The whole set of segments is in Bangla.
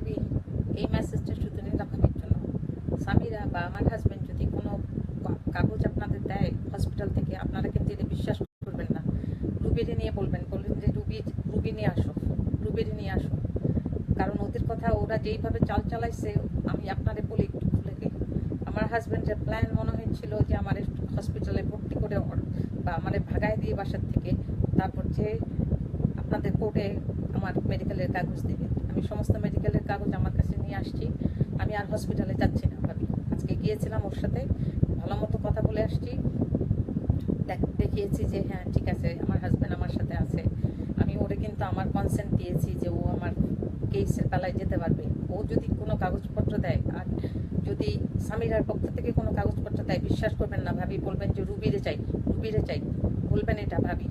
ভাবি, এই মেসেজটা শুধু নিরাপত্তার জন্য। স্বামীরা বা আমার হাজব্যান্ড যদি কোনো কাগজ আপনাদের দেয় হসপিটাল থেকে, আপনারা কিন্তু এটা বিশ্বাস করবেন না। রুবিরে নিয়ে বলবেন যে রুবি নিয়ে আসো, রুবিরে নিয়ে আসো। কারণ ওদের কথা ওরা যেইভাবে চাল চালাইছে, আমি আপনারে বলি একটু খুলে দিই। আমার হাজব্যান্ডের প্ল্যান মনে হয়েছিল যে আমার হসপিটালে ভর্তি করে বা আমার ভাগায় দিয়ে বাসার থেকে, তারপর যে আপনাদের কোর্টে আমার মেডিকেলের কাগজ দেবে। আমি সমস্ত মেডিকেলের কাগজ আমার কাছে নিয়ে আসছি। আমি আর হসপিটালে যাচ্ছি না ভাবি। আজকে গিয়েছিলাম ওর সাথে, ভালো মতো কথা বলে আসছি, দেখিয়েছি যে হ্যাঁ ঠিক আছে আমার হাজব্যান্ড আমার সাথে আছে। আমি ওরে কিন্তু আমার কনসেন্ট দিয়েছি যে ও আমার কেসের বেলায় যেতে পারবে। ও যদি কোনো কাগজপত্র দেয়, আর যদি স্বামীরার পক্ষ থেকে কোনো কাগজপত্র দেয়, বিশ্বাস করবেন না ভাবি, বলবেন যে রুবিরে চাই, রুবিরে চাই, বলবেন এটা ভাবি।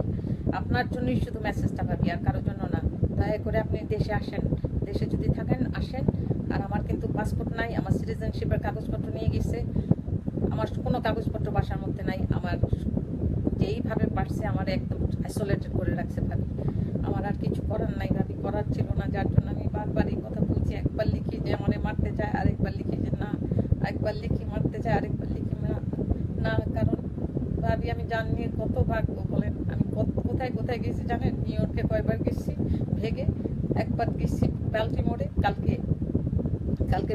আপনার জন্যই শুধু মেসেজটা ভাবি, আর কারোর জন্য না। দয়া করে আপনি দেশে আসেন, দেশে যদি থাকেন আসেন। আর আমার কিন্তু পাসপোর্ট নাই, আমার সিটিজেনশিপের কাগজপত্র নিয়ে গেছে, আমার কোনো কাগজপত্র বাসার মধ্যে নাই। আমার যেইভাবে পারছে আমার একদম আইসোলেটেড করে রাখছে ভাবি। আমার আর কিছু করার নাই ভাবি, করার ছিল না, যার জন্য আমি বারবার এই কথা বলছি। একবার লিখি যে আমারে মারতে চায়, আরেকবার লিখি যে না, একবার লিখি মারতে চায়, আরেকবার লিখি না। কারণ ভাবি আমি জানি কত ভাগ্য বলেন। আমি কোথায় কোথায় গেছি জানেন? নিউ ইয়র্কে কয়বার গেছি ভেগে, একবার গেছি ব্যালটিমোরে, কালকে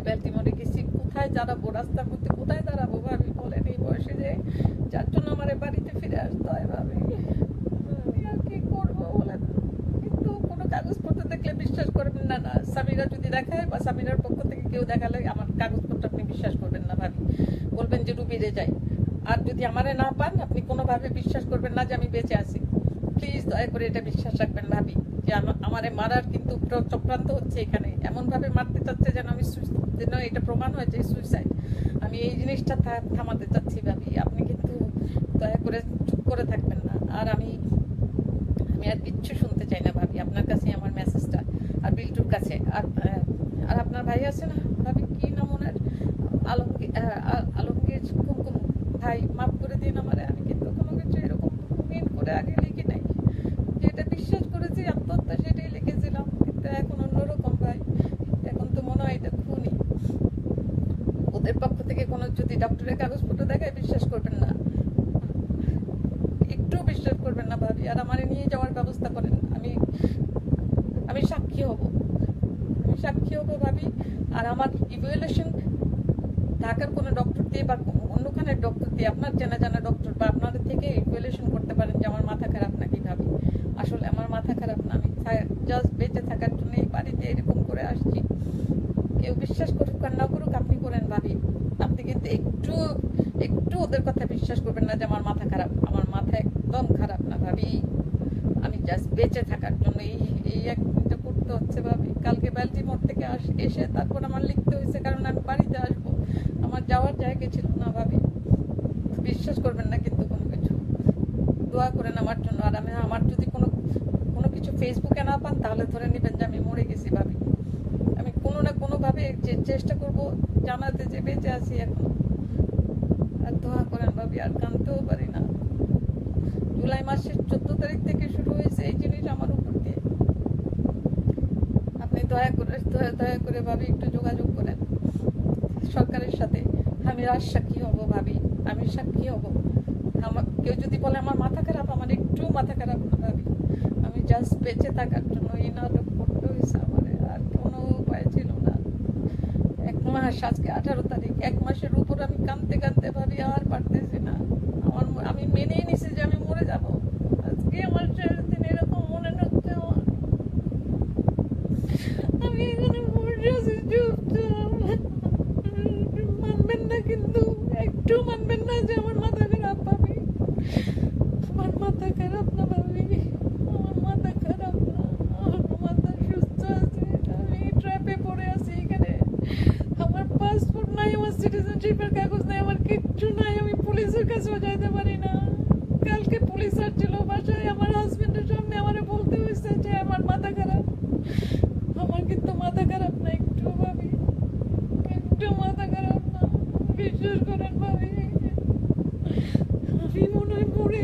ব্যালটিমোরে গেছি। কোথায় দাঁড়াবো রাস্তার মধ্যে, কোথায় দাঁড়াবো ভাবি বলেন এই বয়সে, যে যার জন্য আমার বাড়িতে ফিরে আসতে হয় ভাবি। আমি আর কি করবো বলেন? কিন্তু কোনো কাগজপত্র দেখলে বিশ্বাস করবেন না। না স্বামীরা যদি দেখায় বা স্বামীরার পক্ষ থেকে কেউ দেখালে আমার কাগজপত্র আপনি বিশ্বাস করবেন না ভাবি, বলবেন যে রুবিরে যাই। আর যদি আমারে না পান, আপনি কোনোভাবে বিশ্বাস করবেন না যে আমি বেঁচে আছি। প্লিজ দয়া করে এটা বিশ্বাস রাখবেন ভাবি, যে আমারে মারার কিন্তু চক্রান্ত হচ্ছে এখানে। এমনভাবে মারতে চাচ্ছে যেন আমি যেন এটা প্রমাণ হয়েছে সুইসাইড। আমি এই জিনিসটা থামাতে চাচ্ছি ভাবি। আপনি কিন্তু দয়া করে চুপ করে থাকবেন না। আর আমি আর কিচ্ছু শুনতে চাই না ভাবি, আপনার কাছে আমার মেসেজটা, আর বিল্টুর কাছে। আর আপনার ভাই আছে না ভাবি, কি নাম ওনার, আলমগীর কুমকুম ভাই, মাফ করে দিন আমারে। আমি কিন্তু কোনো কিছু এরকম মিন করে আগে লিখি নাই। যেটা বিশ্বাস করেছি আত্মহত্যা, সেটাই লিখেছিলাম। কিন্তু এখন অন্যরকম ভাই, এখন তো মনে হয় এটা খুনি। ওদের পক্ষ থেকে কোনো যদি ডক্টরের কাগজপত্র দেখায়, বিশ্বাস করবেন না, একটু বিশ্বাস করবেন না ভাবি। আর আমার নিয়ে যাওয়ার ব্যবস্থা করেন, আমি সাক্ষী হব, ভাবি। আর আমার ইভ্যালুয়েশন ঢাকার কোনো ডক্টর দিয়ে বা অন্যখানের ডক্টর দিয়ে, আপনার জানা ডক্টর বা আপনাদের থেকে ইভ্যালুয়েশন করতে পারেন যে আমার মাথা খারাপ নাকি ভাবি। আসলে আমার মাথা খারাপ না, আমি জাস্ট বেঁচে থাকার জন্য এই বাড়িতে এরকম করে আসছি। কেউ বিশ্বাস করুক আর না করুক, আপনি করেন ভাবি। আপনি কিন্তু একটু ওদের কথা বিশ্বাস করবেন না যে আমার মাথা খারাপ। আমার মাথা একদম খারাপ না ভাবি। আমি জাস্ট বেঁচে থাকার জন্য এই একটা করতে হচ্ছে ভাবি। কালকে ব্যালটিমোর থেকে এসে তারপর আমার লিখতে হয়েছে, কারণ আমি বাড়িতে আসবো। আমার যাওয়ার জায়গা ছিল না ভাবি। বিশ্বাস করবেন না কিন্তু কোনো কিছু। দোয়া করেন আমার জন্য। আর আমার যদি কোনো কিছু ফেসবুকে না পান, তাহলে ধরে নেবেন যে আমি মরে গেছি ভাবি। আমি কোনো না কোনোভাবে চেষ্টা করব জানাতে যে বেঁচে আছি এখন। আর দোয়া করেন ভাবি, আর কাঁদতেও পারি না। জুলাই মাসের 14 তারিখ থেকে শুরু হয়েছে এই জিনিস আমার উপর দিয়ে। আপনি দয়া করে ভাবি একটু যোগাযোগ করেন সরকারের সাথে। আমি সাক্ষী হব ভাবি, আমি সাক্ষী হব। কেউ যদি বলে আমার মাথা খারাপ, আমার একটু মাথা খারাপ না ভাবি। আমি জাস্ট বেঁচে থাকার জন্য এই নাটক করতে হয়েছে আমার, আর কোনো উপায় ছিল না। 1 মাস, আজকে 18 তারিখ, 1 মাসের উপর আমি কাঁদতে ভাবি আর পারতেছি না। আমি মেনেই নিছি যে আমি মরে যাব। আজকে আমার দিন এরকম মনে হচ্ছে আমি এখানে মরে আছি চুপচাপ। মানবেন না কিন্তু, একটু মানবেন না যে আমার মাথা খারাপ ভাবি। আমার মাথা খারাপ না ভাবি, আমার মাথা খারাপ না, আমার মাথা সুস্থ আছে। আমি ট্র্যাপে পড়ে আছি এখানে। আমার পাসপোর্ট নাই, আমার সিটিজেনশিপের কাগজ নাই, আমার কিচ্ছু নাই। আমি পুলিশের কাছেও যাইতে পারি না। কালকে পুলিশ আসছিল বাসায়, আমার হাজবেন্ডের সামনে আমারে বলতে হয়েছে যে আমার মাথা খারাপ। আমার কিন্তু মাথা খারাপ না একটু ভাবি, একটু মাথা খারাপ না। বিশ্বাস করেন ভাবি, আমি মনে হয় মরে